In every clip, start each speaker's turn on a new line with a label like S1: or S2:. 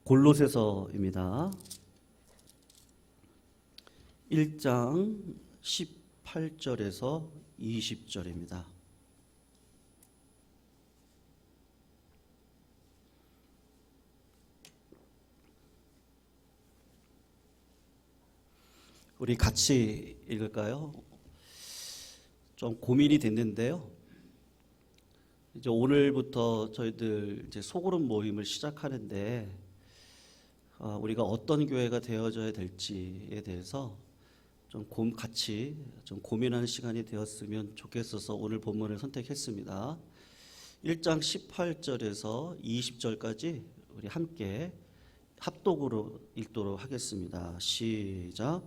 S1: 골로새서입니다. 1장 18절에서 20절입니다. 우리 같이 읽을까요? 좀 고민이 됐는데요. 이제 오늘부터 저희들 이제 소그룹 모임을 시작하는데 우리가 어떤 교회가 되어져야 될지에 대해서 같이 고민하는 시간이 되었으면 좋겠어서 오늘 본문을 선택했습니다. 1장 18절에서 20절까지 우리 함께 합독으로 읽도록 하겠습니다. 시작.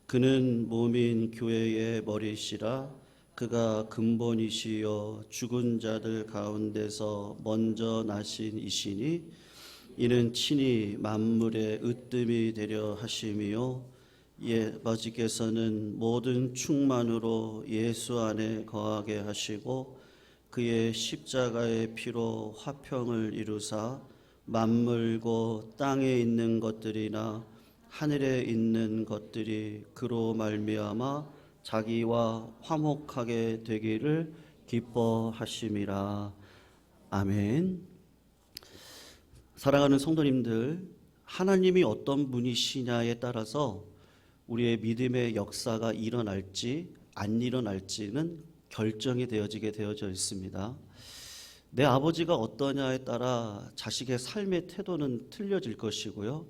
S1: 그는 몸인 교회의 머리시라. 그가 근본이시여 죽은 자들 가운데서 먼저 나신 이시니 이는 친히 만물의 으뜸이 되려 하심이요 아버지께서는 모든 충만으로 예수 안에 거하게 하시고 그의 십자가의 피로 화평을 이루사 만물고 땅에 있는 것들이나 하늘에 있는 것들이 그로 말미암아 자기와 화목하게 되기를 기뻐하심이라. 아멘. 사랑하는 성도님들, 하나님이 어떤 분이시냐에 따라서 우리의 믿음의 역사가 일어날지 안 일어날지는 결정이 되어져 있습니다. 내 아버지가 어떠냐에 따라 자식의 삶의 태도는 틀려질 것이고요,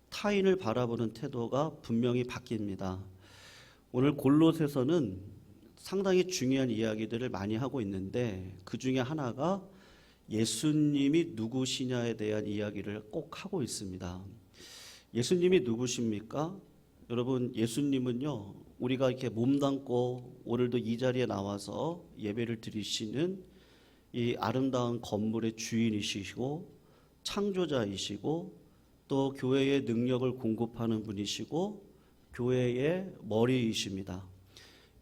S1: 타인을 바라보는 태도가 분명히 바뀝니다. 오늘 골로새서는 상당히 중요한 이야기들을 많이 하고 있는데 그 중에 하나가 예수님이 누구시냐에 대한 이야기를 꼭 하고 있습니다. 예수님이 누구십니까? 여러분, 예수님은요, 우리가 이렇게 몸담고 오늘도 이 자리에 나와서 예배를 드리시는 이 아름다운 건물의 주인이시고 창조자이시고 또 교회의 능력을 공급하는 분이시고 교회의 머리이십니다.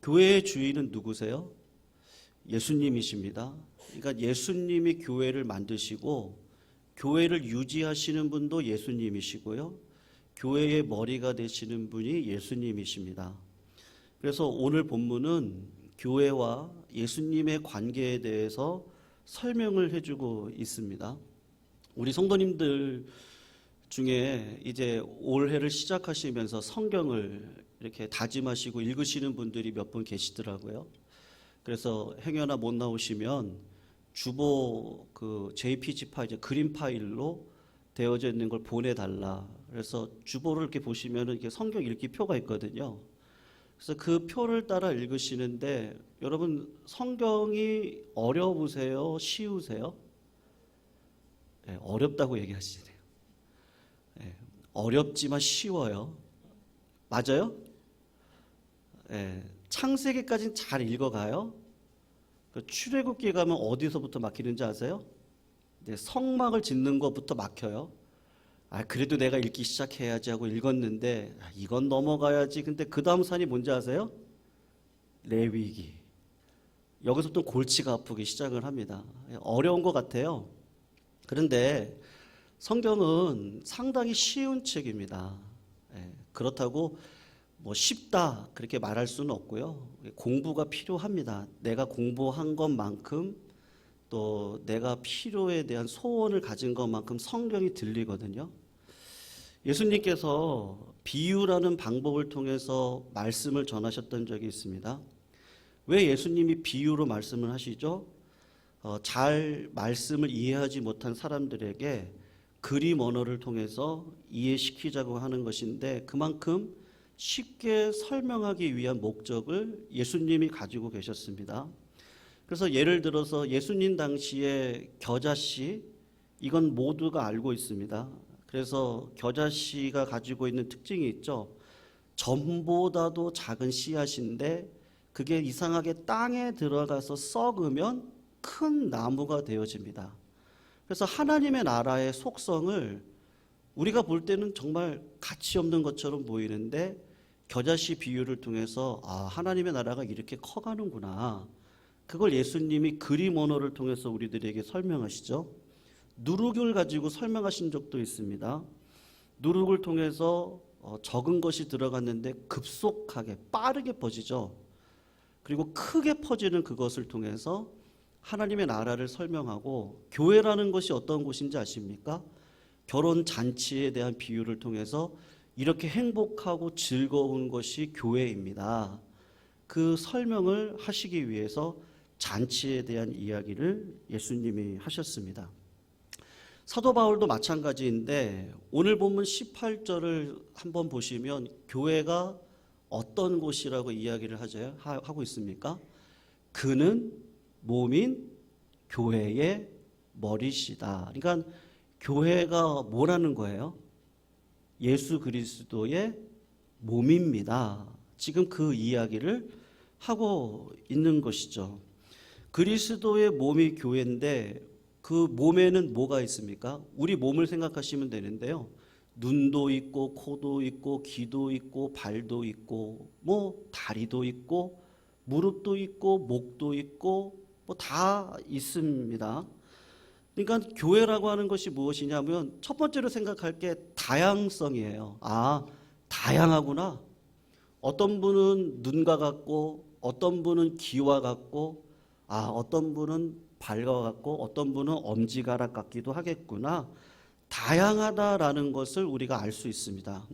S1: 교회의 주인은 누구세요? 예수님이십니다. 그러니까 예수님이 교회를 만드시고 교회를 유지하시는 분도 예수님이시고요, 교회의 머리가 되시는 분이 예수님이십니다. 그래서 오늘 본문은 교회와 예수님의 관계에 대해서 설명을 해주고 있습니다. 우리 성도님들 중에 이제 올해를 시작하시면서 성경을 이렇게 다짐하시고 읽으시는 분들이 몇 분 계시더라고요. 그래서 행여나 못 나오시면 주보 JPG 파일, 그림 파일로 되어져 있는 걸 보내달라. 그래서 주보를 이렇게 보시면은 이렇게 성경 읽기 표가 있거든요. 그래서 그 표를 따라 읽으시는데 여러분, 성경이 어려우세요? 쉬우세요? 네, 어렵다고 얘기하시네요. 네, 어렵지만 쉬워요. 맞아요? 네, 창세기까지는 잘 읽어가요. 출애굽기에 가면 어디서부터 막히는지 아세요? 네, 성막을 짓는 것부터 막혀요. 그래도 내가 읽기 시작해야지 하고 읽었는데 이건 넘어가야지. 근데 그 다음 산이 뭔지 아세요? 레위기. 여기서부터 골치가 아프기 시작을 합니다. 어려운 것 같아요. 그런데 성경은 상당히 쉬운 책입니다. 그렇다고 쉽다 그렇게 말할 수는 없고요, 공부가 필요합니다. 내가 공부한 것만큼 또 내가 필요에 대한 소원을 가진 것만큼 성경이 들리거든요. 예수님께서 비유라는 방법을 통해서 말씀을 전하셨던 적이 있습니다. 왜 예수님이 비유로 말씀을 하시죠? 잘 말씀을 이해하지 못한 사람들에게 그림 언어를 통해서 이해시키자고 하는 것인데 그만큼 쉽게 설명하기 위한 목적을 예수님이 가지고 계셨습니다. 그래서 예를 들어서 예수님 당시에 겨자씨, 이건 모두가 알고 있습니다. 그래서 겨자씨가 가지고 있는 특징이 있죠. 점보다도 작은 씨앗인데 그게 이상하게 땅에 들어가서 썩으면 큰 나무가 되어집니다. 그래서 하나님의 나라의 속성을 우리가 볼 때는 정말 가치 없는 것처럼 보이는데 겨자씨 비유를 통해서 하나님의 나라가 이렇게 커가는구나, 그걸 예수님이 그림 언어를 통해서 우리들에게 설명하시죠. 누룩을 가지고 설명하신 적도 있습니다. 누룩을 통해서 적은 것이 들어갔는데 급속하게 빠르게 퍼지죠. 그리고 크게 퍼지는 그것을 통해서 하나님의 나라를 설명하고, 교회라는 것이 어떤 곳인지 아십니까? 결혼 잔치에 대한 비유를 통해서 이렇게 행복하고 즐거운 것이 교회입니다. 그 설명을 하시기 위해서 잔치에 대한 이야기를 예수님이 하셨습니다. 사도 바울도 마찬가지인데 오늘 본문 18절을 한번 보시면 교회가 어떤 곳이라고 이야기를 하고 있습니까? 그는 몸인 교회의 머리시다. 그러니까 교회가 뭐라는 거예요? 예수 그리스도의 몸입니다. 지금 그 이야기를 하고 있는 것이죠. 그리스도의 몸이 교회인데 그 몸에는 뭐가 있습니까? 우리 몸을 생각하시면 되는데요. 눈도 있고 코도 있고 귀도 있고 발도 있고 뭐 다리도 있고 무릎도 있고 목도 있고 뭐 다 있습니다. 그러니까 교회라고 하는 것이 무엇이냐면 첫 번째로 생각할 게 다양성이에요. 아, 다양하구나. 어떤 분은 눈과 같고 어떤 분은 귀와 같고 어떤 분은 발과 같고 어떤 분은 엄지가락 같기도 하겠구나. 다양하다라는 것을 우리가 알 수 있습니다.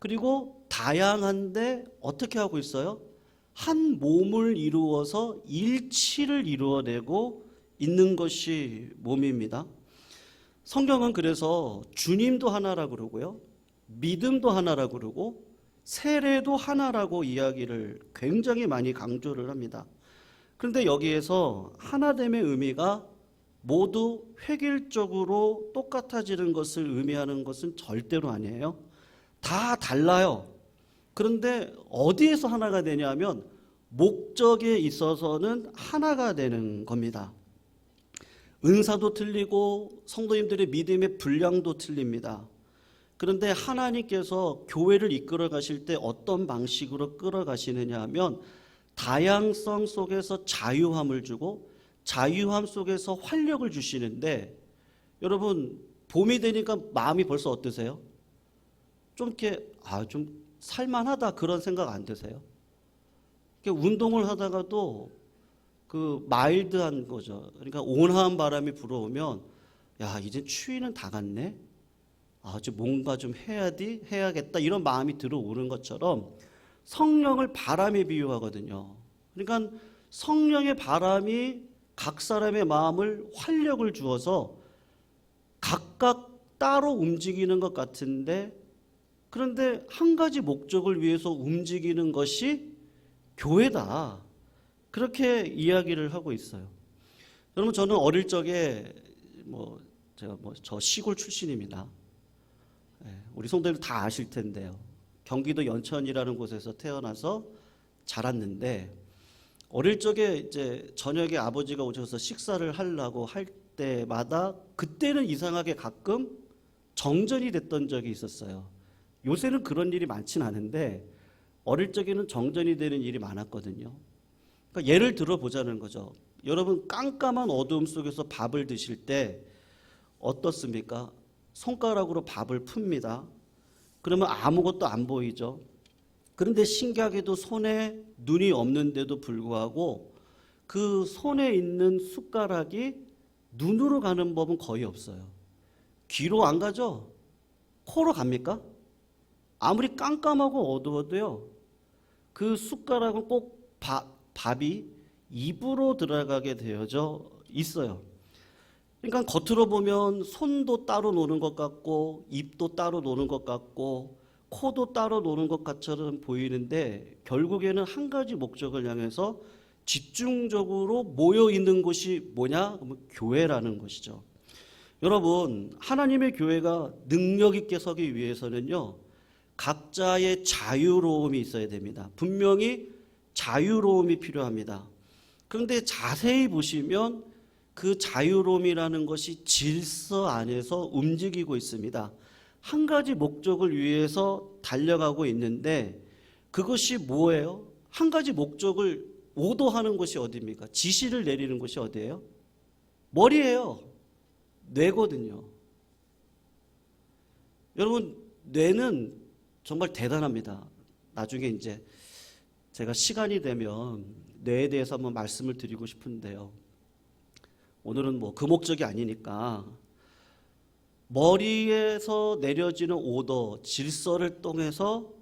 S1: 그리고 다양한데 어떻게 하고 있어요? 한 몸을 이루어서 일치를 이루어내고 있는 것이 몸입니다. 성경은 그래서 주님도 하나라고 그러고요. 믿음도 하나라고 그러고 세례도 하나라고 이야기를 굉장히 많이 강조를 합니다. 그런데 여기에서 하나됨의 의미가 모두 획일적으로 똑같아지는 것을 의미하는 것은 절대로 아니에요. 다 달라요. 그런데 어디에서 하나가 되냐면 목적에 있어서는 하나가 되는 겁니다. 은사도 틀리고 성도님들의 믿음의 분량도 틀립니다. 그런데 하나님께서 교회를 이끌어 가실 때 어떤 방식으로 끌어가시느냐 하면 다양성 속에서 자유함을 주고 자유함 속에서 활력을 주시는데, 여러분 봄이 되니까 마음이 벌써 어떠세요? 좀 이렇게 좀 살만하다 그런 생각 안 드세요? 운동을 하다가도 그 마일드한 거죠. 그러니까 온화한 바람이 불어오면 이제 추위는 다 갔네. 뭔가 좀 해야겠다 이런 마음이 들어오는 것처럼 성령을 바람에 비유하거든요. 그러니까 성령의 바람이 각 사람의 마음을 활력을 주어서 각각 따로 움직이는 것 같은데, 그런데 한 가지 목적을 위해서 움직이는 것이 교회다. 그렇게 이야기를 하고 있어요. 여러분 저는 어릴 적에 저 시골 출신입니다. 우리 성도들 다 아실 텐데요. 경기도 연천이라는 곳에서 태어나서 자랐는데, 어릴 적에 이제 저녁에 아버지가 오셔서 식사를 하려고 할 때마다 그때는 이상하게 가끔 정전이 됐던 적이 있었어요. 요새는 그런 일이 많진 않은데 어릴 적에는 정전이 되는 일이 많았거든요. 그러니까 예를 들어 보자는 거죠. 여러분 깜깜한 어두움 속에서 밥을 드실 때 어떻습니까? 손가락으로 밥을 풉니다. 그러면 아무것도 안 보이죠. 그런데 신기하게도 손에 눈이 없는데도 불구하고 그 손에 있는 숟가락이 눈으로 가는 법은 거의 없어요. 귀로 안 가죠? 코로 갑니까? 아무리 깜깜하고 어두워도요, 그 숟가락은 꼭 밥이 입으로 들어가게 되어져 있어요. 그러니까 겉으로 보면 손도 따로 노는 것 같고 입도 따로 노는 것 같고 코도 따로 노는 것 같처럼 보이는데, 결국에는 한 가지 목적을 향해서 집중적으로 모여 있는 곳이 뭐냐? 그러면 교회라는 것이죠. 여러분 하나님의 교회가 능력 있게 서기 위해서는요, 각자의 자유로움이 있어야 됩니다. 분명히 자유로움이 필요합니다. 그런데 자세히 보시면 그 자유로움이라는 것이 질서 안에서 움직이고 있습니다. 한 가지 목적을 위해서 달려가고 있는데, 그것이 뭐예요? 한 가지 목적을 오도하는 것이 어디입니까? 지시를 내리는 것이 어디예요? 머리예요. 뇌거든요. 여러분 뇌는 정말 대단합니다. 나중에 이제 제가 시간이 되면 뇌에 대해서 한번 말씀을 드리고 싶은데요. 오늘은 뭐 그 목적이 아니니까 머리에서 내려지는 오더, 질서를 통해서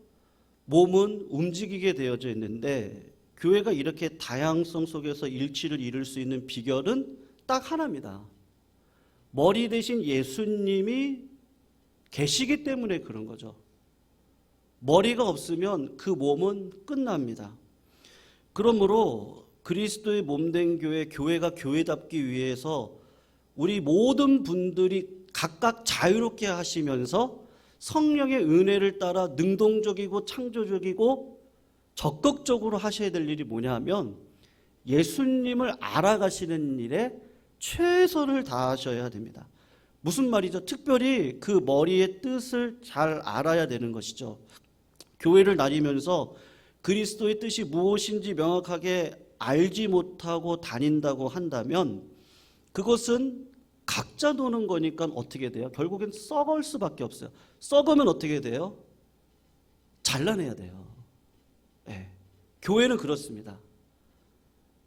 S1: 몸은 움직이게 되어져 있는데 교회가 이렇게 다양성 속에서 일치를 이룰 수 있는 비결은 딱 하나입니다. 머리 대신 예수님이 계시기 때문에 그런 거죠. 머리가 없으면 그 몸은 끝납니다. 그러므로 그리스도의 몸된 교회가 교회답기 위해서 우리 모든 분들이 각각 자유롭게 하시면서 성령의 은혜를 따라 능동적이고 창조적이고 적극적으로 하셔야 될 일이 뭐냐 하면 예수님을 알아가시는 일에 최선을 다하셔야 됩니다. 무슨 말이죠? 특별히 그 머리의 뜻을 잘 알아야 되는 것이죠. 교회를 다니면서 그리스도의 뜻이 무엇인지 명확하게 알지 못하고 다닌다고 한다면 그것은 각자 노는 거니까 어떻게 돼요? 결국엔 썩을 수밖에 없어요. 썩으면 어떻게 돼요? 잘라내야 돼요. 네. 교회는 그렇습니다.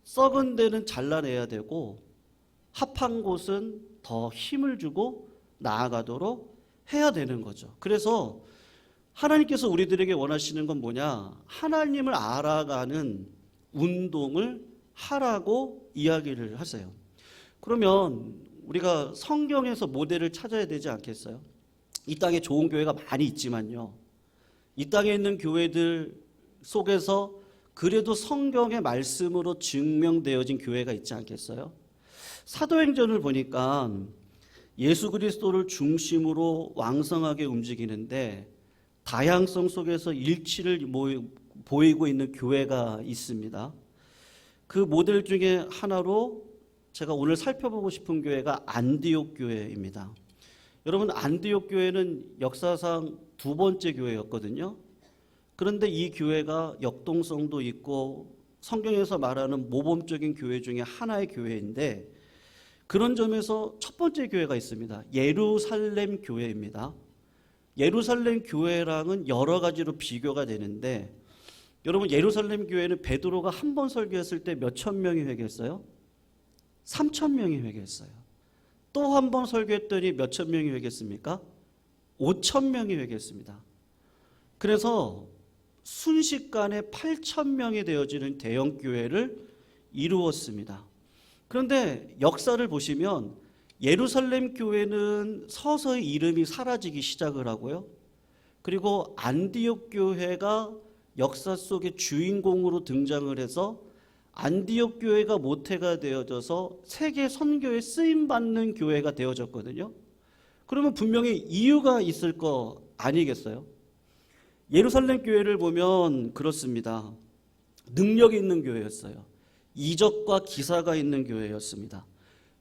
S1: 썩은 데는 잘라내야 되고 합한 곳은 더 힘을 주고 나아가도록 해야 되는 거죠. 그래서 하나님께서 우리들에게 원하시는 건 뭐냐? 하나님을 알아가는 운동을 하라고 이야기를 하세요. 그러면 우리가 성경에서 모델을 찾아야 되지 않겠어요? 이 땅에 좋은 교회가 많이 있지만요. 이 땅에 있는 교회들 속에서 그래도 성경의 말씀으로 증명되어진 교회가 있지 않겠어요? 사도행전을 보니까 예수 그리스도를 중심으로 왕성하게 움직이는데 다양성 속에서 일치를 보이고 있는 교회가 있습니다. 그 모델 중에 하나로 제가 오늘 살펴보고 싶은 교회가 안디옥 교회입니다. 여러분, 안디옥 교회는 역사상 두 번째 교회였거든요. 그런데 이 교회가 역동성도 있고 성경에서 말하는 모범적인 교회 중에 하나의 교회인데 그런 점에서 첫 번째 교회가 있습니다. 예루살렘 교회입니다. 예루살렘 교회랑은 여러 가지로 비교가 되는데 여러분, 예루살렘 교회는 베드로가 한 번 설교했을 때 몇천 명이 회개했어요? 3천 명이 회개했어요. 또 한 번 설교했더니 몇천 명이 회개했습니까? 5천 명이 회개했습니다. 그래서 순식간에 8천 명이 되어지는 대형 교회를 이루었습니다. 그런데 역사를 보시면 예루살렘 교회는 서서히 이름이 사라지기 시작을 하고요. 그리고 안디옥 교회가 역사 속의 주인공으로 등장을 해서 안디옥 교회가 모태가 되어져서 세계 선교에 쓰임받는 교회가 되어졌거든요. 그러면 분명히 이유가 있을 거 아니겠어요? 예루살렘 교회를 보면 그렇습니다. 능력이 있는 교회였어요. 이적과 기사가 있는 교회였습니다.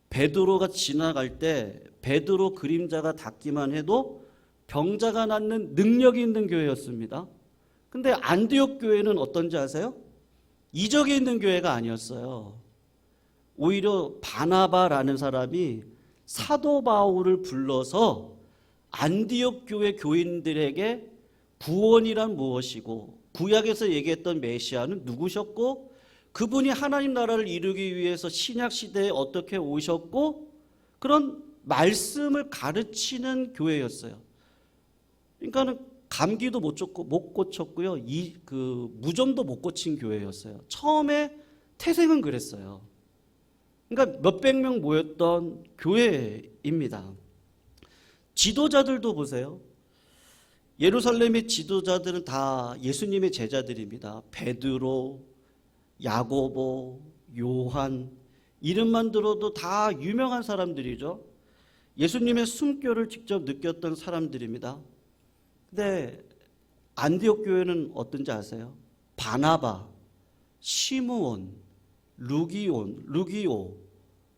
S1: 베드로가 지나갈 때 베드로 그림자가 닿기만 해도 병자가 낫는 능력이 있는 교회였습니다. 근데 안디옥 교회는 어떤지 아세요? 이적이 있는 교회가 아니었어요. 오히려 바나바라는 사람이 사도 바울을 불러서 안디옥 교회 교인들에게 구원이란 무엇이고 구약에서 얘기했던 메시아는 누구셨고 그분이 하나님 나라를 이루기 위해서 신약 시대에 어떻게 오셨고 그런 말씀을 가르치는 교회였어요. 그러니까는 감기도 못 고쳤고요. 무좀도 못 고친 교회였어요. 처음에 태생은 그랬어요. 그러니까 몇백 명 모였던 교회입니다. 지도자들도 보세요. 예루살렘의 지도자들은 다 예수님의 제자들입니다. 베드로, 야고보, 요한, 이름만 들어도 다 유명한 사람들이죠. 예수님의 숨결을 직접 느꼈던 사람들입니다. 근데 안디옥 교회는 어떤지 아세요? 바나바, 시므온, 루기오,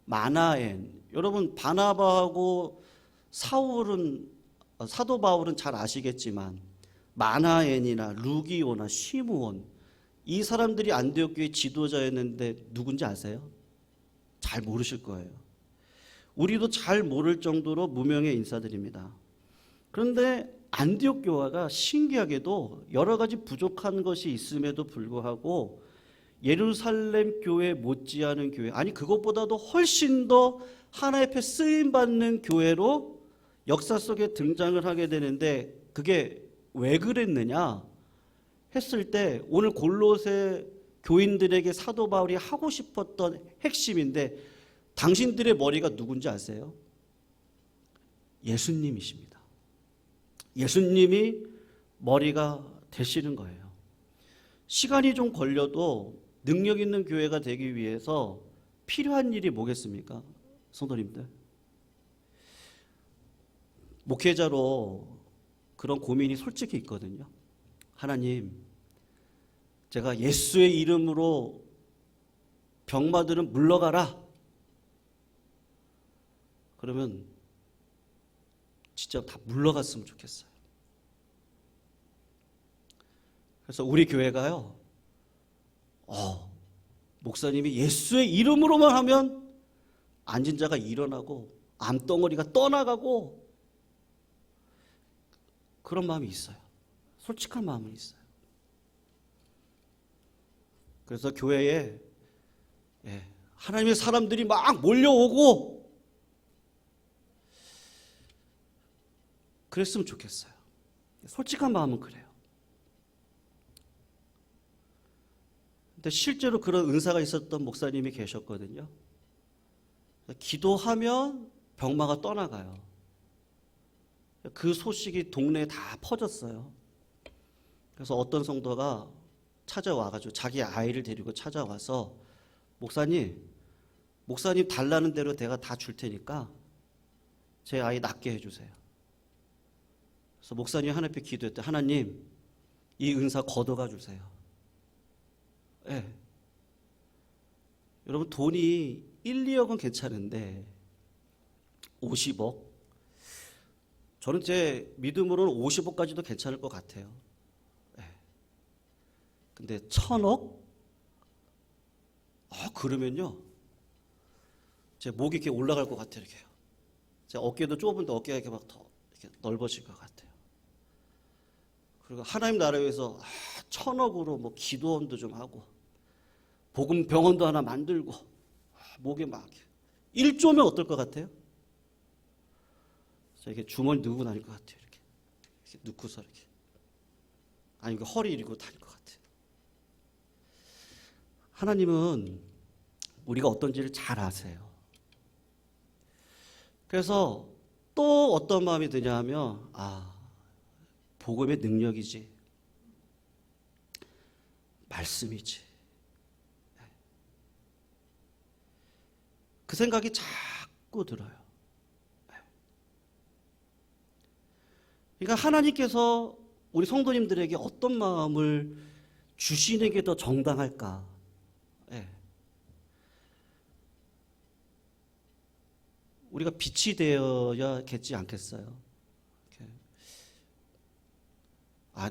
S1: 마나엔. 여러분, 바나바하고 사도 바울은 잘 아시겠지만 마나엔이나 루기오나 시므온, 이 사람들이 안디옥 교회 지도자였는데 누군지 아세요? 잘 모르실 거예요. 우리도 잘 모를 정도로 무명의 인사들입니다. 그런데 안디옥 교회가 신기하게도 여러 가지 부족한 것이 있음에도 불구하고 예루살렘 교회 못지않은 교회, 아니 그것보다도 훨씬 더 하나님 앞에 쓰임받는 교회로 역사 속에 등장을 하게 되는데, 그게 왜 그랬느냐 했을 때 오늘 골로새 교인들에게 사도 바울이 하고 싶었던 핵심인데, 당신들의 머리가 누군지 아세요? 예수님이십니다. 예수님이 머리가 되시는 거예요. 시간이 좀 걸려도 능력 있는 교회가 되기 위해서 필요한 일이 뭐겠습니까? 성도님들, 목회자로 그런 고민이 솔직히 있거든요. 하나님, 제가 예수의 이름으로 병마들은 물러가라. 그러면 진짜 다 물러갔으면 좋겠어요. 그래서 우리 교회가요, 목사님이 예수의 이름으로만 하면 앉은 자가 일어나고 암덩어리가 떠나가고, 그런 마음이 있어요. 솔직한 마음은 있어요. 그래서 교회에 하나님의 사람들이 막 몰려오고 그랬으면 좋겠어요. 솔직한 마음은 그래요. 근데 실제로 그런 은사가 있었던 목사님이 계셨거든요. 기도하면 병마가 떠나가요. 그 소식이 동네에 다 퍼졌어요. 그래서 어떤 성도가 찾아와가지고 자기 아이를 데리고 찾아와서, 목사님 달라는 대로 내가 다 줄 테니까 제 아이 낫게 해주세요. 그래서 목사님 하나님 앞에 기도했대. 하나님, 이 은사 걷어가 주세요. 네. 여러분, 돈이 1, 2억은 괜찮은데 50억? 저는 제 믿음으로는 50억까지도 괜찮을 것 같아요. 네. 근데 1,000억? 그러면요, 제 목이 이렇게 올라갈 것 같아요. 이렇게요. 제 어깨도 좁은데 어깨가 이렇게 막 더 이렇게 넓어질 것 같아요. 그리고 하나님 나라에 위해서 1,000억으로 뭐 기도원도 좀 하고 복음 병원도 하나 만들고, 목에 막 1조면 어떨 것 같아요? 이렇게 주머니 넣고 다닐 것 같아요. 이렇게 넣고서 이렇게, 아니 이거 허리 이리고 다닐 것 같아요. 하나님은 우리가 어떤지를 잘 아세요. 그래서 또 어떤 마음이 드냐 하면, 복음의 능력이지, 말씀이지, 그 생각이 자꾸 들어요. 그러니까 하나님께서 우리 성도님들에게 어떤 마음을 주시는 게 더 정당할까? 우리가 빛이 되어야겠지 않겠어요?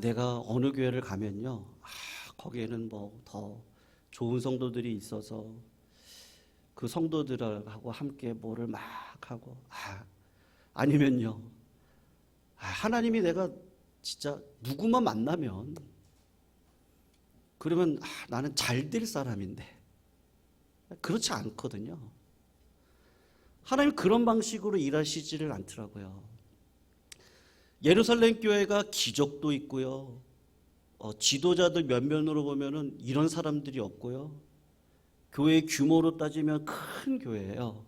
S1: 내가 어느 교회를 가면요, 거기에는 뭐 더 좋은 성도들이 있어서 그 성도들하고 함께 뭐를 막 하고, 아니면요, 하나님이 내가 진짜 누구만 만나면, 그러면 나는 잘 될 사람인데, 그렇지 않거든요. 하나님 그런 방식으로 일하시지를 않더라고요. 예루살렘 교회가 기적도 있고요, 지도자들 면면으로 보면은 이런 사람들이 없고요, 교회의 규모로 따지면 큰 교회예요.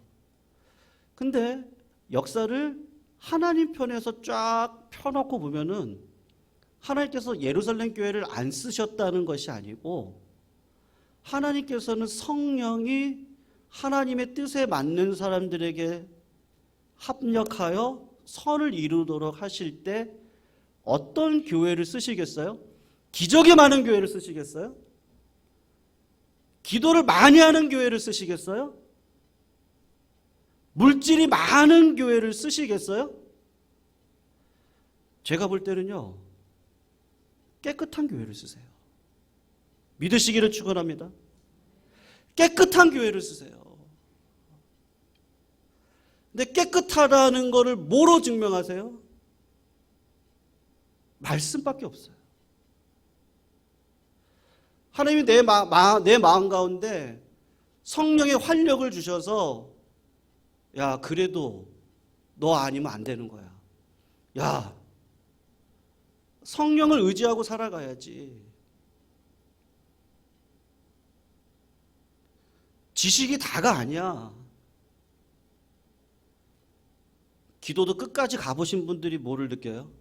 S1: 근데 역사를 하나님 편에서 쫙 펴놓고 보면은 하나님께서 예루살렘 교회를 안 쓰셨다는 것이 아니고, 하나님께서는 성령이 하나님의 뜻에 맞는 사람들에게 합력하여 선을 이루도록 하실 때 어떤 교회를 쓰시겠어요? 기적이 많은 교회를 쓰시겠어요? 기도를 많이 하는 교회를 쓰시겠어요? 물질이 많은 교회를 쓰시겠어요? 제가 볼 때는요, 깨끗한 교회를 쓰세요. 믿으시기를 축원합니다. 깨끗한 교회를 쓰세요. 근데 깨끗하다는 것을 뭐로 증명하세요? 말씀밖에 없어요. 하나님이 내 마음 가운데 성령의 활력을 주셔서 야, 그래도 너 아니면 안 되는 거야. 야, 성령을 의지하고 살아가야지. 지식이 다가 아니야. 기도도 끝까지 가보신 분들이 뭐를 느껴요?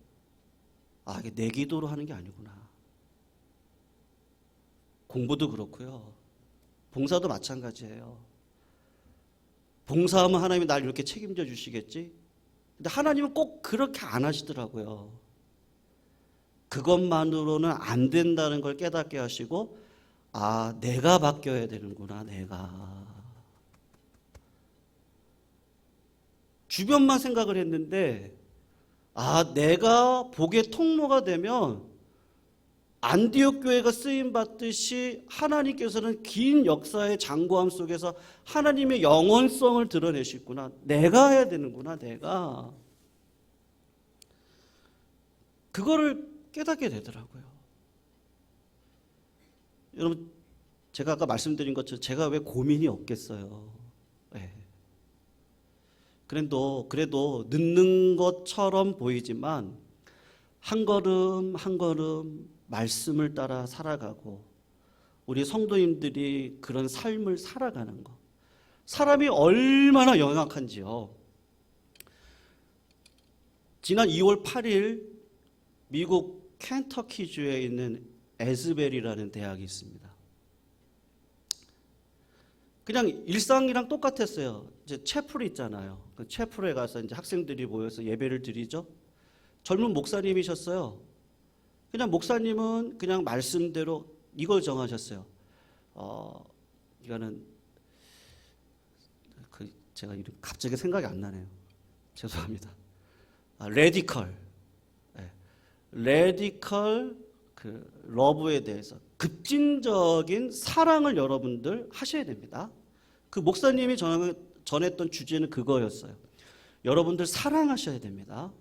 S1: 아, 이게 내 기도로 하는 게 아니구나. 공부도 그렇고요. 봉사도 마찬가지예요. 봉사하면 하나님이 날 이렇게 책임져 주시겠지? 근데 하나님은 꼭 그렇게 안 하시더라고요. 그것만으로는 안 된다는 걸 깨닫게 하시고, 아, 내가 바뀌어야 되는구나, 내가. 주변만 생각을 했는데, 아, 내가 복의 통로가 되면 안디옥 교회가 쓰임 받듯이 하나님께서는 긴 역사의 장고함 속에서 하나님의 영원성을 드러내시구나. 내가 해야 되는구나, 내가. 그거를 깨닫게 되더라고요. 여러분, 제가 아까 말씀드린 것처럼 제가 왜 고민이 없겠어요. 네. 그래도 늦는 것처럼 보이지만 한 걸음 한 걸음 말씀을 따라 살아가고 우리 성도님들이 그런 삶을 살아가는 것. 사람이 얼마나 영악한지요. 지난 2월 8일 미국 켄터키주에 있는 에즈벨이라는 대학이 있습니다. 그냥 일상이랑 똑같았어요. 이제 채플이 있잖아요. 그 채플에 가서 이제 학생들이 모여서 예배를 드리죠. 젊은 목사님이셨어요. 그냥 목사님은 그냥 말씀대로 이걸 정하셨어요. 이거는 제가 이름 갑자기 생각이 안 나네요. 죄송합니다. 레디컬, 레디컬 러브에 대해서 급진적인 사랑을 여러분들 하셔야 됩니다. 그 목사님이 전했던 주제는 그거였어요. 여러분들 사랑하셔야 됩니다.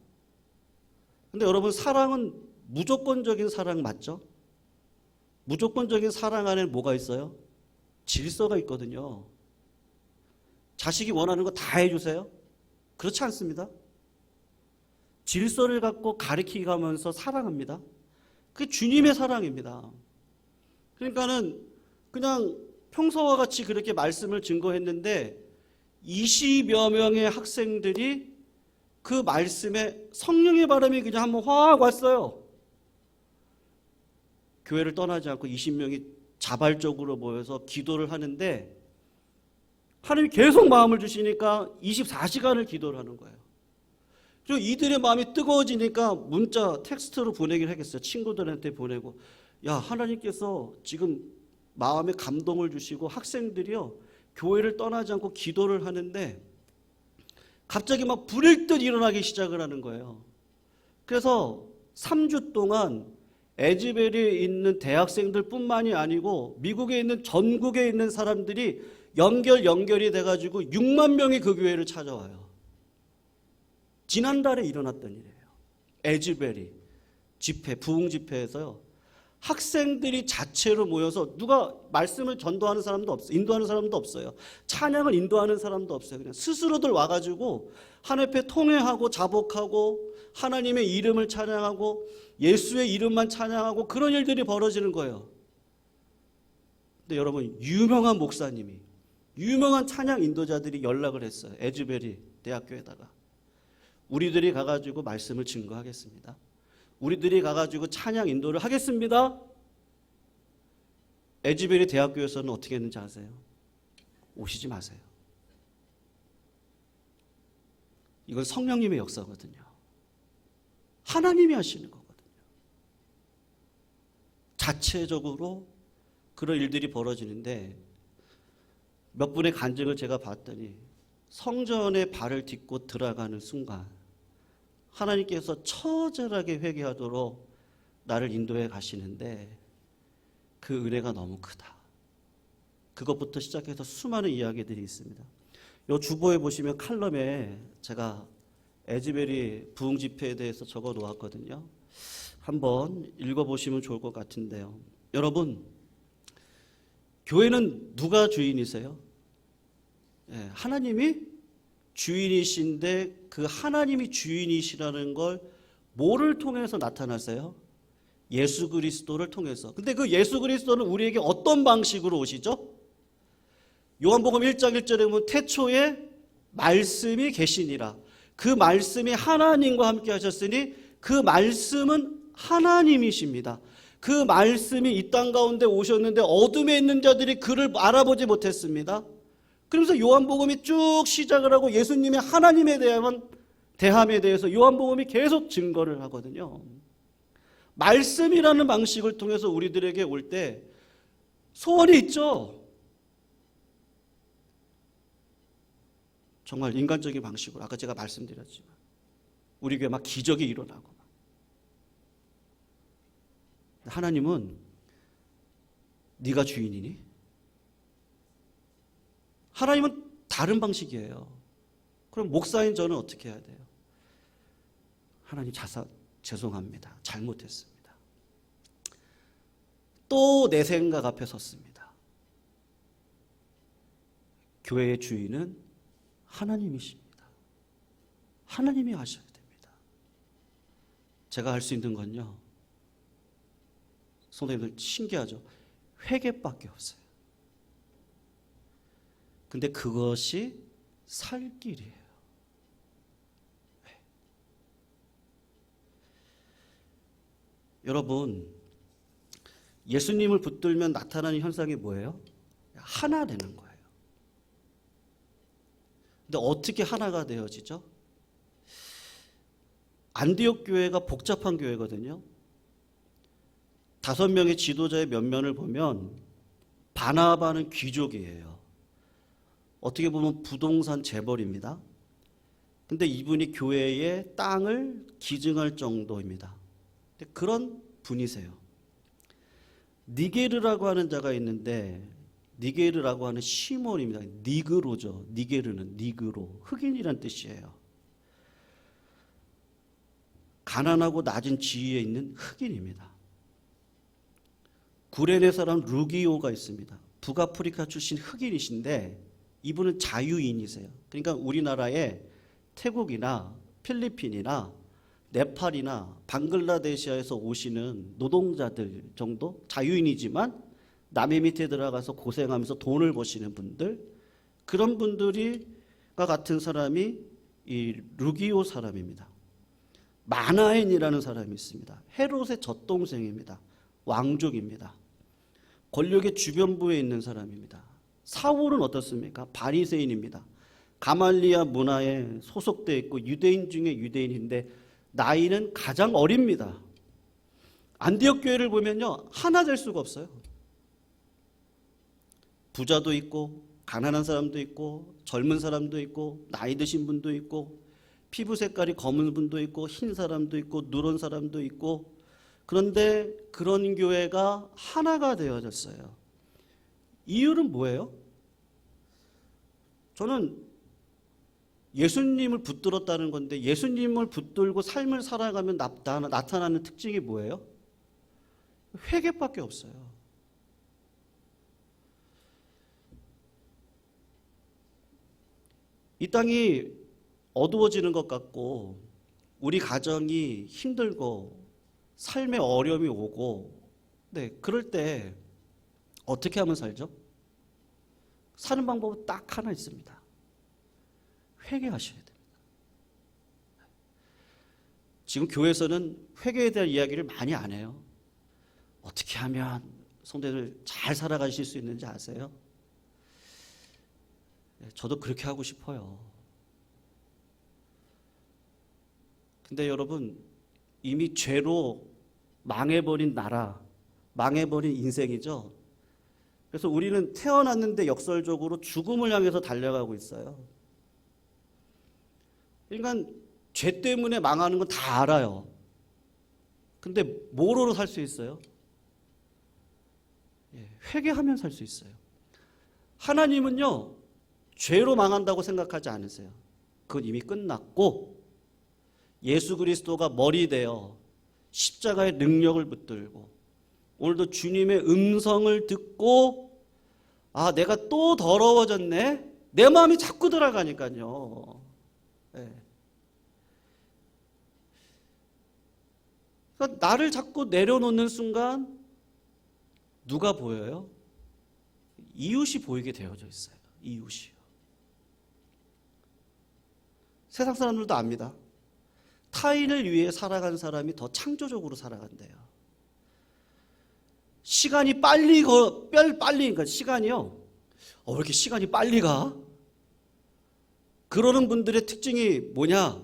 S1: 근데 여러분, 사랑은 무조건적인 사랑 맞죠? 무조건적인 사랑 안에 뭐가 있어요? 질서가 있거든요. 자식이 원하는 거 다 해주세요? 그렇지 않습니다. 질서를 갖고 가르치게 가면서 사랑합니다. 그게 주님의 사랑입니다. 그러니까는 그냥 평소와 같이 그렇게 말씀을 증거했는데 20여 명의 학생들이 그 말씀에 성령의 바람이 그냥 한번 확 왔어요. 교회를 떠나지 않고 20명이 자발적으로 모여서 기도를 하는데 하나님이 계속 마음을 주시니까 24시간을 기도를 하는 거예요. 그리고 이들의 마음이 뜨거워지니까 문자, 텍스트로 보내기를 하겠어요. 친구들한테 보내고, 야, 하나님께서 지금 마음에 감동을 주시고 학생들이요, 교회를 떠나지 않고 기도를 하는데 갑자기 막 불일 듯 일어나기 시작을 하는 거예요. 그래서 3주 동안 에즈벨에 있는 대학생들 뿐만이 아니고 미국에 있는 전국에 있는 사람들이 연결이 돼가지고 6만 명이 그 교회를 찾아와요. 지난달에 일어났던 일이에요. 에즈벨이 집회, 부흥 집회에서요, 학생들이 자체로 모여서 누가 말씀을 전도하는 사람도 없어요. 인도하는 사람도 없어요. 찬양을 인도하는 사람도 없어요. 그냥 스스로들 와가지고 하나님 앞에 통회하고 자복하고 하나님의 이름을 찬양하고 예수의 이름만 찬양하고 그런 일들이 벌어지는 거예요. 근데 여러분, 유명한 목사님이, 유명한 찬양 인도자들이 연락을 했어요. 에즈벨이 대학교에다가. 우리들이 가가지고 말씀을 증거하겠습니다. 우리들이 가가지고 찬양 인도를 하겠습니다. 에즈벨이 대학교에서는 어떻게 했는지 아세요? 오시지 마세요. 이건 성령님의 역사거든요. 하나님이 하시는 거거든요. 자체적으로 그런 일들이 벌어지는데 몇 분의 간증을 제가 봤더니 성전에 발을 딛고 들어가는 순간 하나님께서 처절하게 회개하도록 나를 인도해 가시는데 그 은혜가 너무 크다. 그것부터 시작해서 수많은 이야기들이 있습니다. 이 주보에 보시면 칼럼에 제가 에즈벨이 부흥 집회에 대해서 적어 놓았거든요. 한번 읽어보시면 좋을 것 같은데요. 여러분, 교회는 누가 주인이세요? 하나님이 주인이신데 그 하나님이 주인이시라는 걸 뭐를 통해서 나타나세요? 예수 그리스도를 통해서. 근데 그 예수 그리스도는 우리에게 어떤 방식으로 오시죠? 요한복음 1장 1절에 보면 태초에 말씀이 계시니라. 그 말씀이 하나님과 함께 하셨으니 그 말씀은 하나님이십니다. 그 말씀이 이 땅 가운데 오셨는데 어둠에 있는 자들이 그를 알아보지 못했습니다. 그러면서 요한복음이 쭉 시작을 하고 예수님의 하나님에 대한 대함에 대해서 요한복음이 계속 증거를 하거든요. 말씀이라는 방식을 통해서 우리들에게 올 때 소원이 있죠. 정말 인간적인 방식으로 아까 제가 말씀드렸지만 우리 교회 막 기적이 일어나고 하나님은 네가 주인이니? 하나님은 다른 방식이에요. 그럼 목사인 저는 어떻게 해야 돼요? 하나님 죄송합니다. 잘못했습니다. 또 내 생각 앞에 섰습니다. 교회의 주인은 하나님이십니다. 하나님이 하셔야 됩니다. 제가 할 수 있는 건요. 성도님들 신기하죠? 회개밖에 없어요. 근데 그것이 살 길이에요. 여러분, 예수님을 붙들면 나타나는 현상이 뭐예요? 하나 되는 거예요. 근데 어떻게 하나가 되어지죠? 안디옥 교회가 복잡한 교회거든요. 5명의 지도자의 면면을 보면 바나바는 귀족이에요. 어떻게 보면 부동산 재벌입니다. 근데 이분이 교회의 땅을 기증할 정도입니다. 그런 분이세요. 니게르라고 하는 자가 있는데 니게르라고 하는 시몬입니다. 니그로죠. 니게르는 니그로, 흑인이란 뜻이에요. 가난하고 낮은 지위에 있는 흑인입니다. 구레네 사람 루기오가 있습니다. 북아프리카 출신 흑인이신데 이분은 자유인이세요. 그러니까 우리나라의 태국이나 필리핀이나 네팔이나 방글라데시아에서 오시는 노동자들 정도 자유인이지만 남의 밑에 들어가서 고생하면서 돈을 버시는 분들, 그런 분들과 같은 사람이 이 루기오 사람입니다. 마나엔이라는 사람이 있습니다. 헤롯의 젖동생입니다. 왕족입니다. 권력의 주변부에 있는 사람입니다. 사울은 어떻습니까? 바리새인입니다. 가말리아 문화에 소속되어 있고 유대인 중에 유대인인데 나이는 가장 어립니다. 안디옥 교회를 보면요, 하나 될 수가 없어요. 부자도 있고 가난한 사람도 있고 젊은 사람도 있고 나이 드신 분도 있고 피부 색깔이 검은 분도 있고 흰 사람도 있고 누런 사람도 있고, 그런데 그런 교회가 하나가 되어졌어요. 이유는 뭐예요? 저는 예수님을 붙들었다는 건데 예수님을 붙들고 삶을 살아가면 나타나는 특징이 뭐예요? 회개밖에 없어요. 이 땅이 어두워지는 것 같고 우리 가정이 힘들고 삶에 어려움이 오고, 네, 그럴 때 어떻게 하면 살죠? 사는 방법은 딱 하나 있습니다. 회개하셔야 됩니다. 지금 교회에서는 회개에 대한 이야기를 많이 안 해요. 어떻게 하면 성도들 잘 살아가실 수 있는지 아세요? 저도 그렇게 하고 싶어요. 근데 여러분, 이미 죄로 망해버린 나라, 망해버린 인생이죠. 그래서 우리는 태어났는데 역설적으로 죽음을 향해서 달려가고 있어요. 그러니까 죄 때문에 망하는 건 다 알아요. 근데 뭐로 살 수 있어요? 회개하면 살 수 있어요. 하나님은요, 죄로 망한다고 생각하지 않으세요. 그건 이미 끝났고 예수 그리스도가 머리 되어 십자가의 능력을 붙들고 오늘도 주님의 음성을 듣고 아, 내가 또 더러워졌네? 내 마음이 자꾸 들어가니까요. 네. 그러니까 나를 자꾸 내려놓는 순간 누가 보여요? 이웃이 보이게 되어져 있어요. 이웃이요. 세상 사람들도 압니다. 타인을 위해 살아간 사람이 더 창조적으로 살아간대요. 시간이 빨리 그러니까 시간이요. 왜 이렇게 시간이 빨리 가? 그러는 분들의 특징이 뭐냐?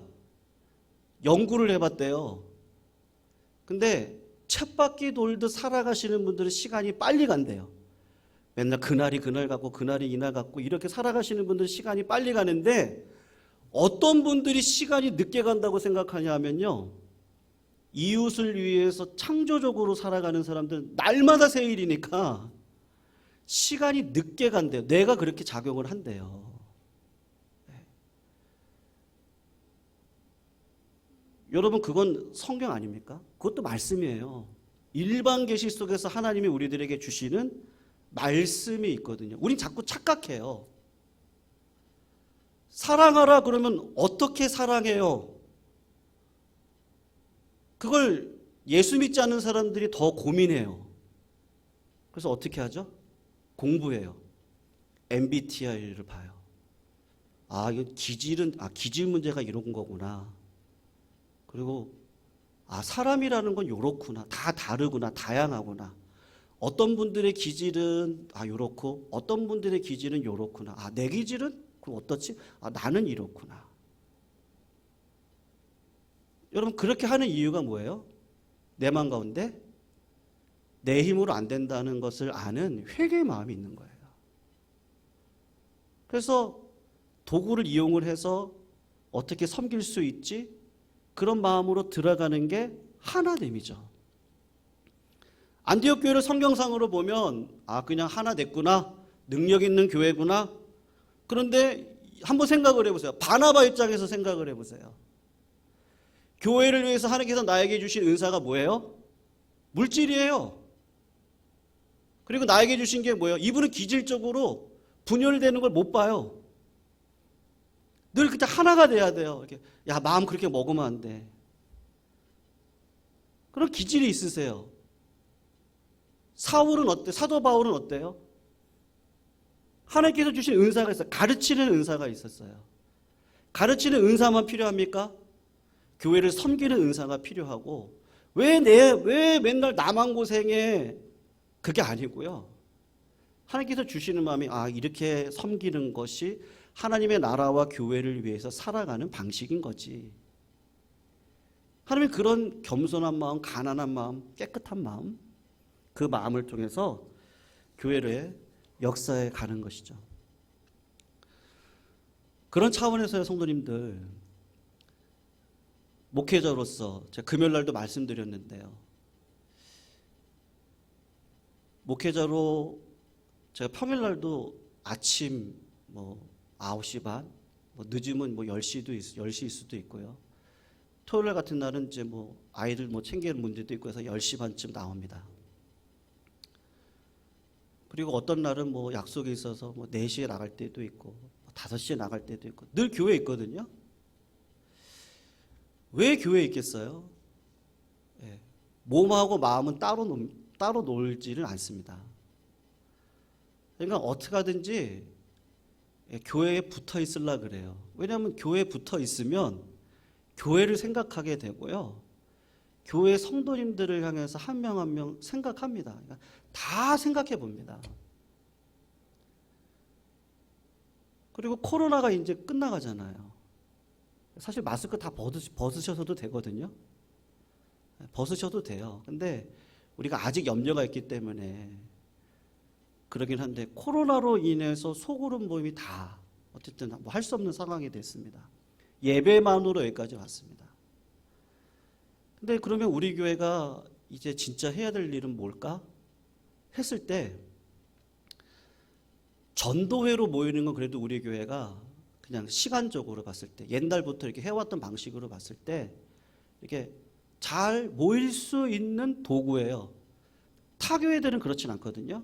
S1: 연구를 해봤대요. 근데 쳇바퀴 돌듯 살아가시는 분들은 시간이 빨리 간대요. 맨날 그날이 그날 같고 그날이 이날 같고 이렇게 살아가시는 분들은 시간이 빨리 가는데 어떤 분들이 시간이 늦게 간다고 생각하냐 하면요. 이웃을 위해서 창조적으로 살아가는 사람들은 날마다 세일이니까 시간이 늦게 간대요. 내가 그렇게 작용을 한대요. 네. 여러분 그건 성경 아닙니까? 그것도 말씀이에요. 일반 계시 속에서 하나님이 우리들에게 주시는 말씀이 있거든요. 우린 자꾸 착각해요. 사랑하라 그러면 어떻게 사랑해요? 그걸 예수 믿지 않는 사람들이 더 고민해요. 그래서 어떻게 하죠? 공부해요. MBTI를 봐요. 이거 기질 문제가 이런 거구나. 그리고 사람이라는 건 요렇구나. 다 다르구나. 다양하구나. 어떤 분들의 기질은 요렇고 어떤 분들의 기질은 요렇구나. 내 기질은 그럼 어떻지? 나는 이렇구나. 여러분 그렇게 하는 이유가 뭐예요? 내 마음 가운데 내 힘으로 안 된다는 것을 아는 회개의 마음이 있는 거예요. 그래서 도구를 이용을 해서 어떻게 섬길 수 있지? 그런 마음으로 들어가는 게 하나됨이죠. 안디옥 교회를 성경상으로 보면 그냥 하나 됐구나. 능력 있는 교회구나. 그런데 한번 생각을 해보세요. 바나바 입장에서 생각을 해보세요. 교회를 위해서 하나님께서 나에게 주신 은사가 뭐예요? 물질이에요. 그리고 나에게 주신 게 뭐예요? 이분은 기질적으로 분열되는 걸 못 봐요. 늘 그때 하나가 돼야 돼요. 이렇게, 마음 그렇게 먹으면 안 돼. 그런 기질이 있으세요. 사울은 어때? 사도 바울은 어때요? 하나님께서 주신 은사가 있어요. 가르치는 은사가 있었어요. 가르치는 은사만 필요합니까? 교회를 섬기는 은사가 필요하고 왜 맨날 나만 고생해? 그게 아니고요. 하나님께서 주시는 마음이 이렇게 섬기는 것이 하나님의 나라와 교회를 위해서 살아가는 방식인 거지. 하나님은 그런 겸손한 마음, 가난한 마음, 깨끗한 마음 그 마음을 통해서 교회의 역사에 가는 것이죠. 그런 차원에서요, 성도님들, 목회자로서 제가 금요일날도 말씀드렸는데요. 목회자로 제가 평일날도 아침 9시 반, 늦으면 10시일 수도 있고요. 토요일 같은 날은 이제 아이들 챙기는 문제도 있고 해서 10시 반쯤 나옵니다. 그리고 어떤 날은 약속이 있어서 4시에 나갈 때도 있고 5시에 나갈 때도 있고 늘 교회에 있거든요. 왜 교회에 있겠어요? 몸하고 마음은 따로 놀지를 않습니다. 그러니까 어떻게 하든지 교회에 붙어 있으려 그래요. 왜냐하면 교회에 붙어 있으면 교회를 생각하게 되고요. 교회 성도님들을 향해서 한 명 한 명 생각합니다. 그러니까 다 생각해 봅니다. 그리고 코로나가 이제 끝나가잖아요. 사실 마스크 다 벗으셔도 되거든요. 벗으셔도 돼요. 근데 우리가 아직 염려가 있기 때문에 그러긴 한데 코로나로 인해서 소그룹 모임이 다 어쨌든 할 수 없는 상황이 됐습니다. 예배만으로 여기까지 왔습니다. 근데 그러면 우리 교회가 이제 진짜 해야 될 일은 뭘까? 했을 때 전도회로 모이는 건 그래도 우리 교회가 그냥 시간적으로 봤을 때 옛날부터 이렇게 해왔던 방식으로 봤을 때 이렇게 잘 모일 수 있는 도구예요. 타교회들은 그렇진 않거든요.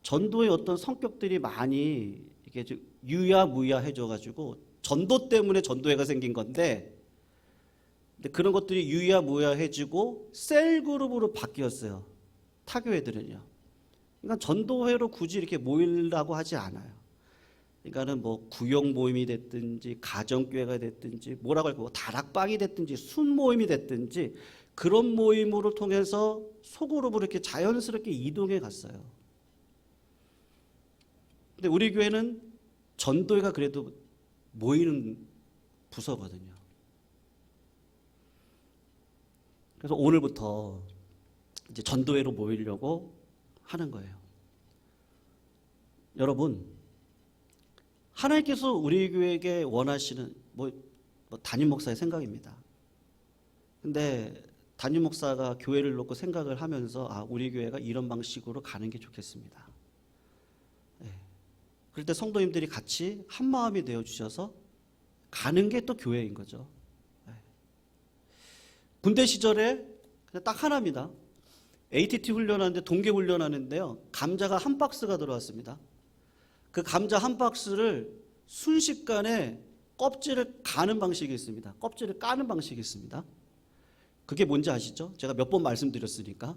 S1: 전도의 어떤 성격들이 많이 이게 유야무야해져가지고 전도 때문에 전도회가 생긴 건데, 근데 그런 것들이 유야무야해지고 셀 그룹으로 바뀌었어요. 타교회들은요. 그러니까 전도회로 굳이 이렇게 모이려고 하지 않아요. 그러니까는 뭐 구역 모임이 됐든지 가정교회가 됐든지 뭐라고 할까, 다락방이 됐든지 순모임이 됐든지 그런 모임으로 통해서 소그룹으로 이렇게 자연스럽게 이동해 갔어요. 근데 우리 교회는 전도회가 그래도 모이는 부서거든요. 그래서 오늘부터 이제 전도회로 모이려고 하는 거예요. 여러분, 하나님께서 우리 교회에게 원하시는 담임 목사의 생각입니다. 근데 담임 목사가 교회를 놓고 생각을 하면서 우리 교회가 이런 방식으로 가는 게 좋겠습니다. 네. 그럴 때 성도님들이 같이 한 마음이 되어 주셔서 가는 게 또 교회인 거죠. 네. 군대 시절에 그냥 딱 하나입니다. ATT 훈련하는데 동계 훈련하는데요. 감자가 한 박스가 들어왔습니다. 그 감자 한 박스를 순식간에 껍질을 가는 방식이 있습니다. 껍질을 까는 방식이 있습니다. 그게 뭔지 아시죠? 제가 몇 번 말씀드렸으니까.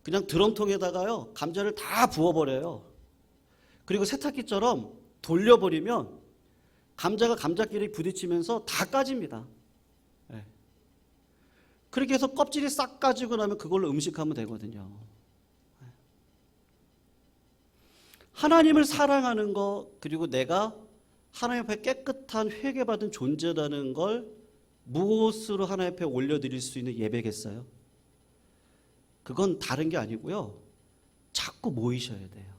S1: 그냥 드럼통에다가요, 감자를 다 부어버려요. 그리고 세탁기처럼 돌려버리면 감자가 감자끼리 부딪히면서 다 까집니다. 네. 그렇게 해서 껍질이 싹 까지고 나면 그걸로 음식하면 되거든요. 하나님을 사랑하는 것, 그리고 내가 하나님 앞에 깨끗한 회개받은 존재라는 걸 무엇으로 하나님 앞에 올려드릴 수 있는 예배겠어요? 그건 다른 게 아니고요. 자꾸 모이셔야 돼요.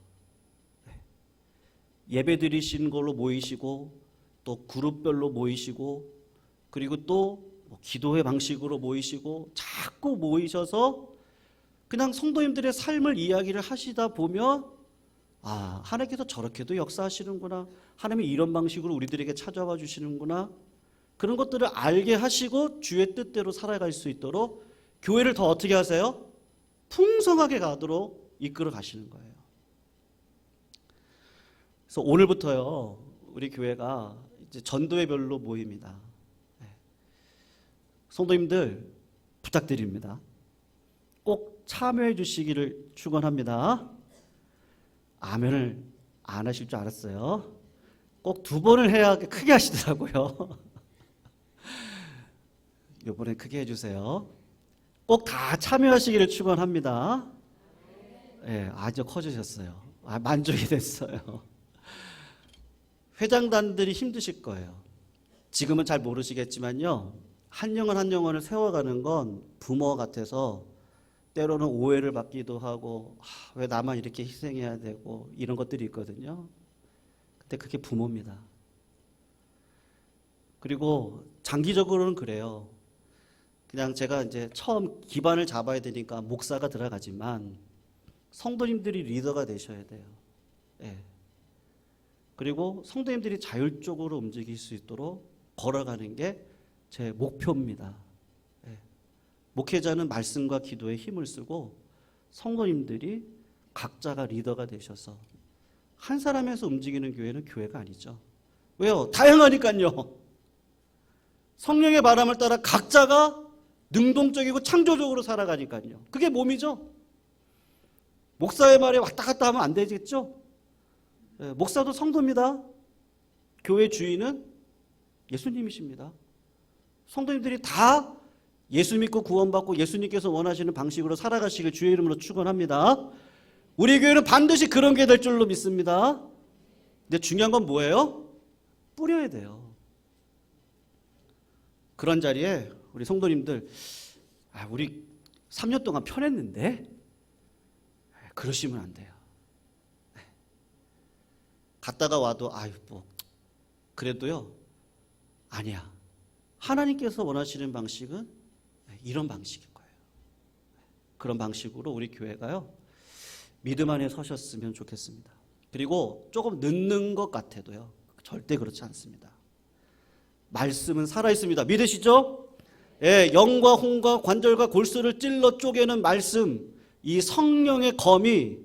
S1: 예배 드리신 걸로 모이시고, 또 그룹별로 모이시고, 그리고 또 기도회 방식으로 모이시고, 자꾸 모이셔서 그냥 성도님들의 삶을 이야기를 하시다 보면 하나님께서 저렇게도 역사하시는구나, 하나님이 이런 방식으로 우리들에게 찾아와 주시는구나, 그런 것들을 알게 하시고 주의 뜻대로 살아갈 수 있도록 교회를 더 어떻게 하세요? 풍성하게 가도록 이끌어 가시는 거예요. 그래서 오늘부터요, 우리 교회가 이제 전도회별로 모입니다. 성도님들 부탁드립니다. 꼭 참여해 주시기를 축원합니다. 아멘을 안 하실 줄 알았어요. 꼭 2번을 해야 크게 하시더라고요. 이번엔 크게 해주세요. 꼭 다 참여하시기를 축원합니다. 네, 아주 커지셨어요. 만족이 됐어요. 회장단들이 힘드실 거예요. 지금은 잘 모르시겠지만요, 한 영혼 한 영혼을 세워가는 건 부모 같아서 때로는 오해를 받기도 하고, 왜 나만 이렇게 희생해야 되고, 이런 것들이 있거든요. 근데 그게 부모입니다. 그리고 장기적으로는 그래요. 그냥 제가 이제 처음 기반을 잡아야 되니까 목사가 들어가지만 성도님들이 리더가 되셔야 돼요. 네. 그리고 성도님들이 자율적으로 움직일 수 있도록 걸어가는 게 제 목표입니다. 목회자는 말씀과 기도에 힘을 쓰고 성도님들이 각자가 리더가 되셔서 한 사람에서 움직이는 교회는 교회가 아니죠. 왜요? 다양하니까요. 성령의 바람을 따라 각자가 능동적이고 창조적으로 살아가니까요. 그게 몸이죠. 목사의 말에 왔다 갔다 하면 안 되겠죠. 목사도 성도입니다. 교회 주인은 예수님이십니다. 성도님들이 다 예수 믿고 구원받고 예수님께서 원하시는 방식으로 살아가시길 주의 이름으로 축원합니다. 우리 교회는 반드시 그런 게 될 줄로 믿습니다. 근데 중요한 건 뭐예요? 뿌려야 돼요. 그런 자리에 우리 성도님들, 우리 3년 동안 편했는데, 그러시면 안 돼요. 갔다가 와도 그래도요, 아니야. 하나님께서 원하시는 방식은 이런 방식인 거예요. 그런 방식으로 우리 교회가요, 믿음 안에 서셨으면 좋겠습니다. 그리고 조금 늦는 것 같아도요, 절대 그렇지 않습니다. 말씀은 살아있습니다. 믿으시죠? 영과 혼과 관절과 골수를 찔러 쪼개는 말씀, 이 성령의 검이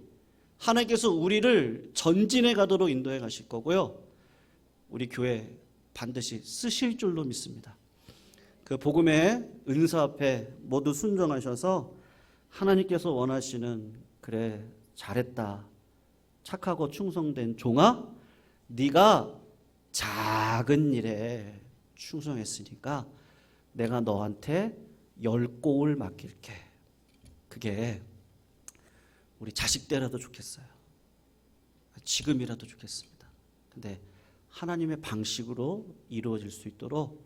S1: 하나님께서 우리를 전진해 가도록 인도해 가실 거고요. 우리 교회 반드시 쓰실 줄로 믿습니다. 그 복음의 은사 앞에 모두 순종하셔서 하나님께서 원하시는, 그래 잘했다, 착하고 충성된 종아, 네가 작은 일에 충성했으니까 내가 너한테 10곡을 맡길게. 그게 우리 자식 때라도 좋겠어요. 지금이라도 좋겠습니다. 근데 하나님의 방식으로 이루어질 수 있도록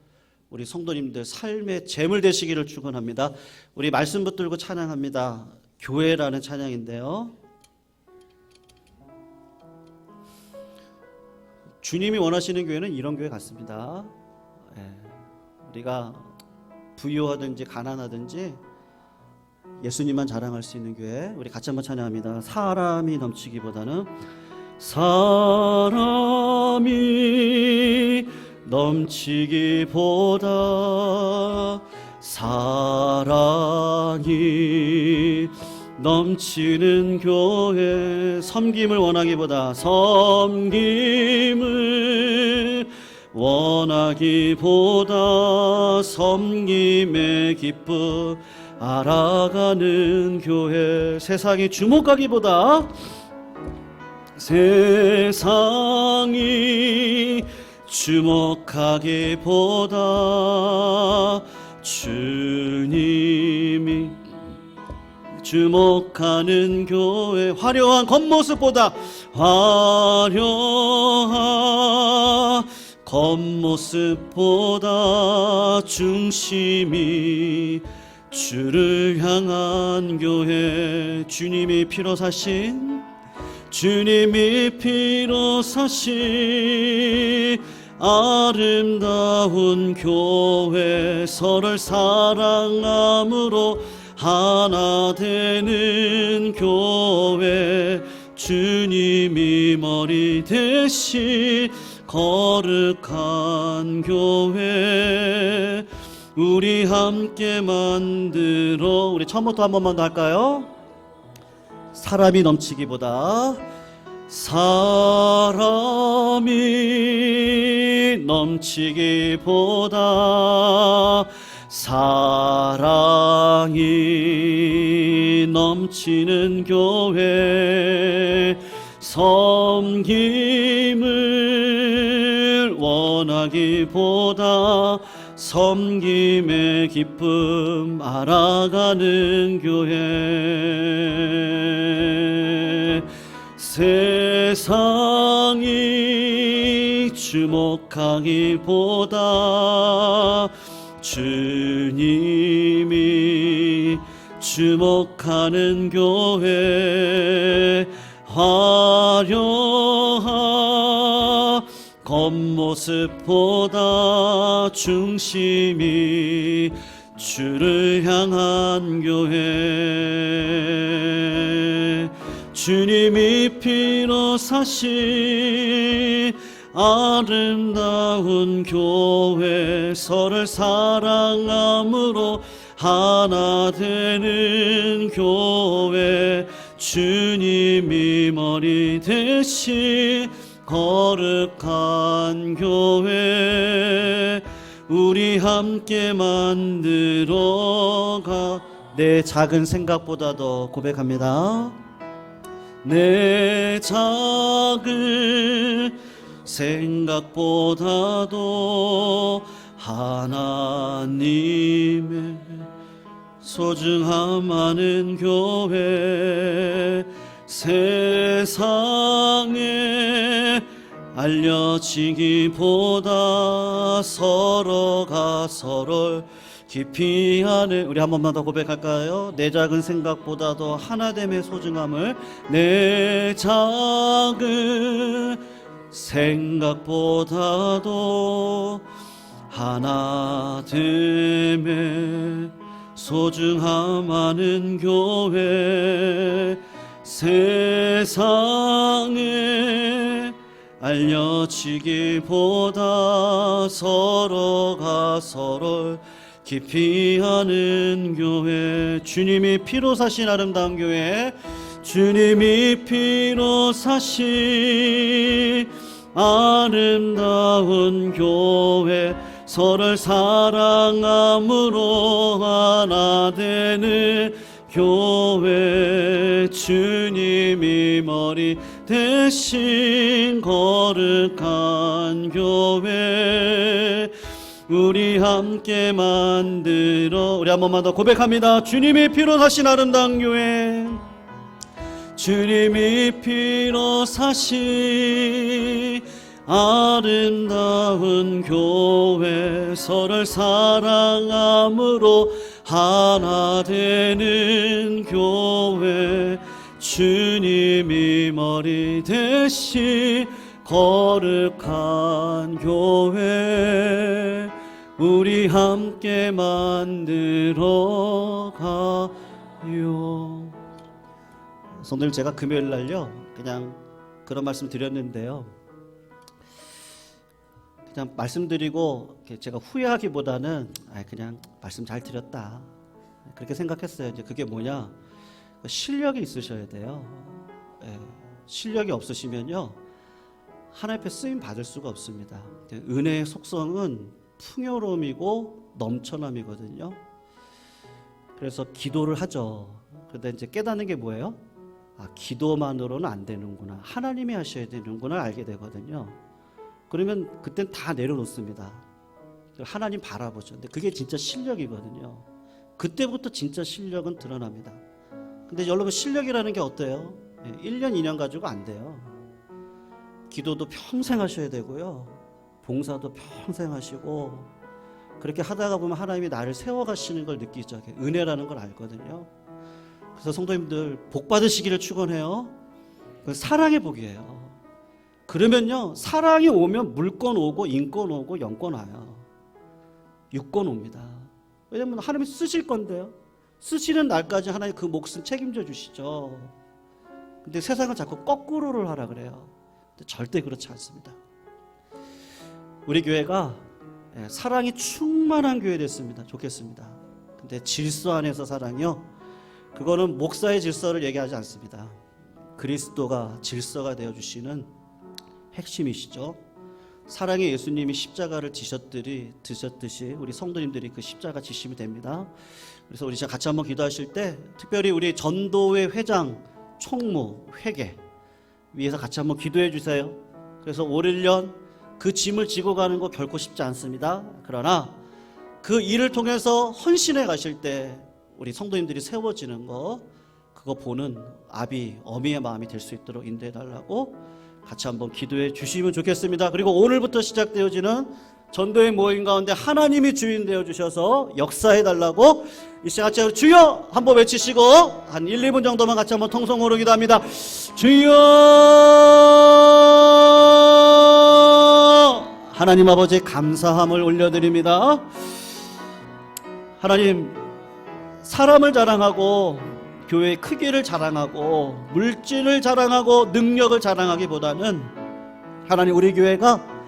S1: 우리 성도님들 삶의 제물 되시기를 축원합니다. 우리 말씀 붙들고 찬양합니다. 교회라는 찬양인데요, 주님이 원하시는 교회는 이런 교회 같습니다. 우리가 부유하든지 가난하든지 예수님만 자랑할 수 있는 교회, 우리 같이 한번 찬양합니다. 사람이 넘치기보다는, 사람이 넘치기보다 사랑이 넘치는 교회, 섬김을 원하기보다 섬김을 원하기보다 섬김의 기쁨 알아가는 교회, 세상이 주목하기보다 세상이 주목하기보다 주님이 주목하는 교회, 화려한 겉모습보다 화려한 겉모습보다 중심이 주를 향한 교회, 주님이 피로 사신, 주님이 피로 사신 아름다운 교회, 서로를 사랑함으로 하나 되는 교회, 주님이 머리 대신 거룩한 교회, 우리 함께 만들어, 우리 처음부터 한 번만 더 할까요? 사람이 넘치기보다 사람이 넘치기보다 사랑이 넘치는 교회, 섬김을 원하기보다 섬김의 기쁨 알아가는 교회, 세상이 주목하기보다 주님이 주목하는 교회, 화려한 겉모습보다 중심이 주를 향한 교회, 주님이 피로 사신 아름다운 교회, 서로를 사랑함으로 하나 되는 교회, 주님이 머리 대신 거룩한 교회, 우리 함께 만들어가. 내 작은 생각보다도 고백합니다. 내 작은 생각보다도 하나님의 소중함 아는 교회, 세상에 알려지기보다 서로가 서로를 깊이 아는, 우리 한 번만 더 고백할까요? 내 작은 생각보다도 하나됨의 소중함을, 내 작은 생각보다도 하나됨의 소중함 아는 교회, 세상에 알려지기보다 서로가 서로를 깊이 아는 교회, 주님이 피로 사신 아름다운 교회, 주님이 피로 사신 아름다운 교회, 서로를 사랑함으로 하나 되는 교회, 주님이 머리 대신 거룩한 교회, 우리 함께 만들어. 우리 한 번만 더 고백합니다. 주님이 피로 사신 아름다운 교회, 주님이 피로 사신 아름다운 교회, 서로를 사랑함으로 하나 되는 교회, 주님이 머리 대신 거룩한 교회, 우리 함께 만들어 가요. 성도님, 제가 금요일 날요 그냥 그런 말씀 드렸는데요, 그냥 말씀드리고 제가 후회하기보다는 그냥 말씀 잘 드렸다 그렇게 생각했어요. 이제 그게 뭐냐, 실력이 있으셔야 돼요. 실력이 없으시면요 하나님 앞에 쓰임 받을 수가 없습니다. 은혜의 속성은 풍요로움이고 넘쳐남이거든요. 그래서 기도를 하죠. 그런데 이제 깨닫는 게 뭐예요? 기도만으로는 안 되는구나, 하나님이 하셔야 되는구나 알게 되거든요. 그러면 그땐 다 내려놓습니다. 하나님 바라보죠. 근데 그게 진짜 실력이거든요. 그때부터 진짜 실력은 드러납니다. 근데 여러분, 실력이라는 게 어때요? 1년 2년 가지고 안 돼요. 기도도 평생 하셔야 되고요, 봉사도 평생 하시고, 그렇게 하다가 보면 하나님이 나를 세워가시는 걸 느끼죠. 은혜라는 걸 알거든요. 그래서 성도님들, 복 받으시기를 축원해요. 그건 사랑의 복이에요. 그러면요 사랑이 오면 물권 오고 인권 오고 영권 와요. 유권 옵니다. 왜냐면 하나님이 쓰실 건데요, 쓰시는 날까지 하나님 그 몫은 책임져 주시죠. 근데 세상은 자꾸 거꾸로를 하라 그래요. 근데 절대 그렇지 않습니다. 우리 교회가 사랑이 충만한 교회 됐습니다. 좋겠습니다. 근데 질서 안에서 사랑이요, 그거는 목사의 질서를 얘기하지 않습니다. 그리스도가 질서가 되어주시는 핵심이시죠. 사랑의 예수님이 십자가를 지셨듯이 우리 성도님들이 그 십자가 지시면 됩니다. 그래서 우리 같이 한번 기도하실 때 특별히 우리 전도회 회장, 총무, 회계 위해서 같이 한번 기도해 주세요. 그래서 올 1년 그 짐을 지고 가는 거 결코 쉽지 않습니다. 그러나 그 일을 통해서 헌신해 가실 때 우리 성도님들이 세워지는 거, 그거 보는 아비, 어미의 마음이 될 수 있도록 인도해 달라고 같이 한번 기도해 주시면 좋겠습니다. 그리고 오늘부터 시작되어지는 전도의 모임 가운데 하나님이 주인 되어 주셔서 역사해 달라고 이 시간 같이 주여 한번 외치시고 한 1, 2분 정도만 같이 한번 통성으로 기도합니다. 주여, 하나님 아버지 감사함을 올려드립니다. 하나님, 사람을 자랑하고 교회의 크기를 자랑하고 물질을 자랑하고 능력을 자랑하기보다는 하나님, 우리 교회가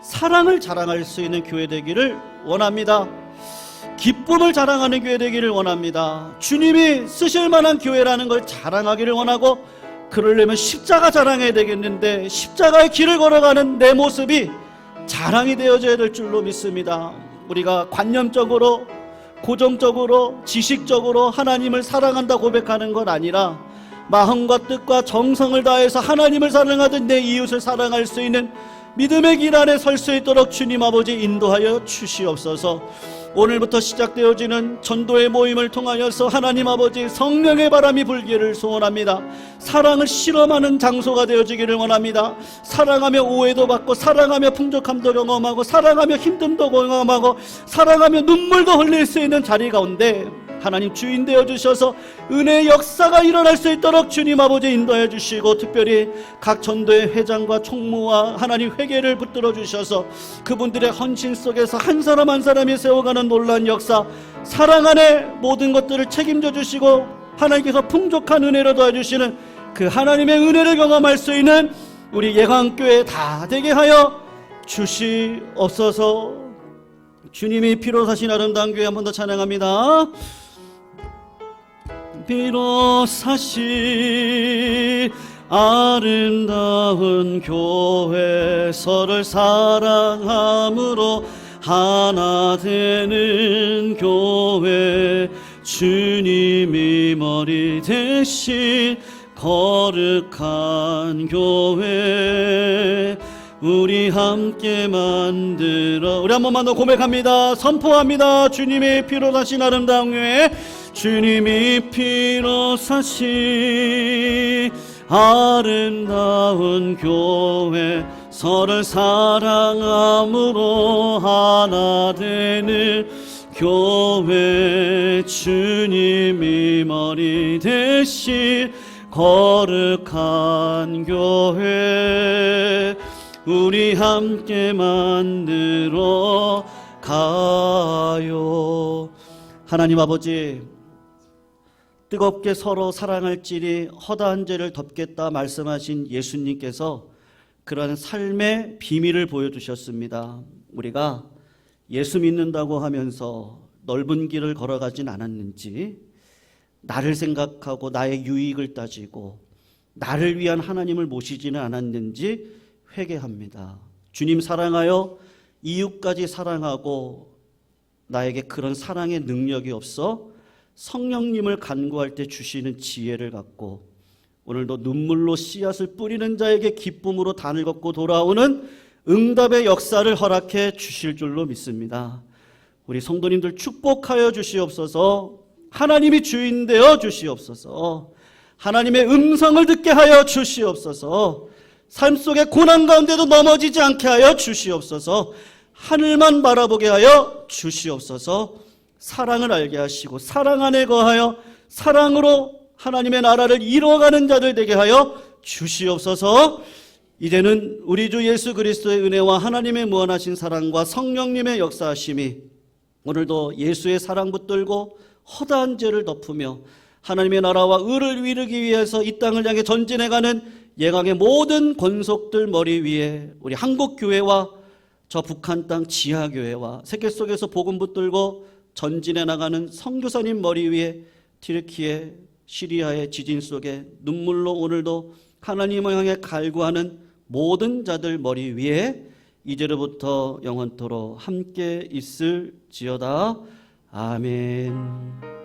S1: 사랑을 자랑할 수 있는 교회 되기를 원합니다. 기쁨을 자랑하는 교회 되기를 원합니다. 주님이 쓰실 만한 교회라는 걸 자랑하기를 원하고, 그러려면 십자가 자랑해야 되겠는데 십자가의 길을 걸어가는 내 모습이 자랑이 되어져야 될 줄로 믿습니다. 우리가 관념적으로, 고정적으로, 지식적으로 하나님을 사랑한다 고백하는 건 아니라 마음과 뜻과 정성을 다해서 하나님을 사랑하듯 내 이웃을 사랑할 수 있는 믿음의 길 안에 설 수 있도록 주님 아버지 인도하여 주시옵소서. 오늘부터 시작되어지는 전도의 모임을 통하여서 하나님 아버지 성령의 바람이 불기를 소원합니다. 사랑을 실험하는 장소가 되어지기를 원합니다. 사랑하며 오해도 받고, 사랑하며 풍족함도 경험하고, 사랑하며 힘듦도 경험하고, 사랑하며 눈물도 흘릴 수 있는 자리 가운데 하나님 주인 되어주셔서 은혜의 역사가 일어날 수 있도록 주님 아버지 인도해 주시고, 특별히 각 전도의 회장과 총무와 하나님 회계를 붙들어 주셔서 그분들의 헌신 속에서 한 사람 한 사람이 세워가는 놀라운 역사, 사랑 안에 모든 것들을 책임져 주시고 하나님께서 풍족한 은혜로 도와주시는 그 하나님의 은혜를 경험할 수 있는 우리 예강교회 다 되게 하여 주시옵소서. 주님이 피로 사신 아름다운 교회 한 번 더 찬양합니다. 피로 사신 아름다운 교회, 서로를 사랑함으로 하나 되는 교회, 주님이 머리 대신 거룩한 교회, 우리 함께 만들어. 우리 한 번만 더 고백합니다. 선포합니다. 주님이 피로 사신 아름다운 교회, 주님이 피로 사신 아름다운 교회, 서로를 사랑함으로 하나 되는 교회, 주님이 머리 대신 거룩한 교회, 우리 함께 만들어 가요. 하나님 아버지, 뜨겁게 서로 사랑할지니 허다한 죄를 덮겠다 말씀하신 예수님께서 그런 삶의 비밀을 보여주셨습니다. 우리가 예수 믿는다고 하면서 넓은 길을 걸어가진 않았는지, 나를 생각하고 나의 유익을 따지고 나를 위한 하나님을 모시지는 않았는지 회개합니다. 주님 사랑하여 이웃까지 사랑하고 나에게 그런 사랑의 능력이 없어 성령님을 간구할 때 주시는 지혜를 갖고 오늘도 눈물로 씨앗을 뿌리는 자에게 기쁨으로 단을 걷고 돌아오는 응답의 역사를 허락해 주실 줄로 믿습니다. 우리 성도님들 축복하여 주시옵소서. 하나님이 주인 되어 주시옵소서. 하나님의 음성을 듣게 하여 주시옵소서. 삶 속의 고난 가운데도 넘어지지 않게 하여 주시옵소서. 하늘만 바라보게 하여 주시옵소서. 사랑을 알게 하시고 사랑 안에 거하여 사랑으로 하나님의 나라를 이루어가는 자들 되게 하여 주시옵소서. 이제는 우리 주 예수 그리스도의 은혜와 하나님의 무한하신 사랑과 성령님의 역사하심이 오늘도 예수의 사랑 붙들고 허다한 죄를 덮으며 하나님의 나라와 의를 이루기 위해서 이 땅을 향해 전진해가는 예강의 모든 권속들 머리 위에 우리 한국교회와 저 북한 땅 지하교회와 세계 속에서 복음 붙들고 전진해 나가는 선교사님 머리 위에 튀르키예, 시리아의 지진 속에 눈물로 오늘도 하나님을 향해 갈구하는 모든 자들 머리 위에 이제로부터 영원토록 함께 있을지어다. 아멘.